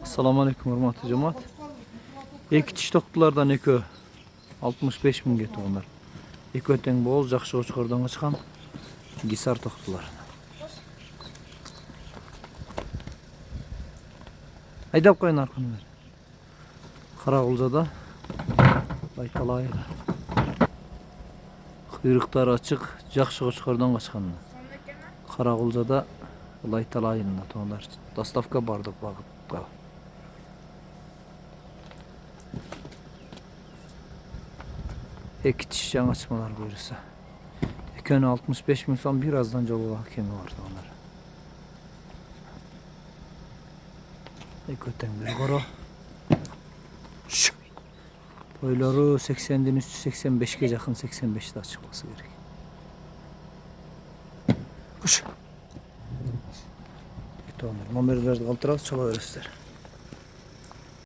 Assalamu alaikum hurmatly cemaat. Eki tiş toktulardan eki 65 bin getdi onlar. Eki öteң boz jakşı uçkurdan çıkan gisar toktular. Aydap koyun arkını ver. Karagulca'da baytalayır. Kuyruklar açık, jakşı uçkurdan kaçkanlar. Karagulca'da baytalayırında onlar. Dastavka bardık vakıtda. Eki tiş yan açmalar buyursa. Eki önü 65 bin son birazdan cevabı hakemi vardı onlar. Eki öten bir koro. Boyları 80'den üstü 85'e yakın 85'te çıkması gerek. Uş. Tamam, numarayı kaldırarak çalıverirler.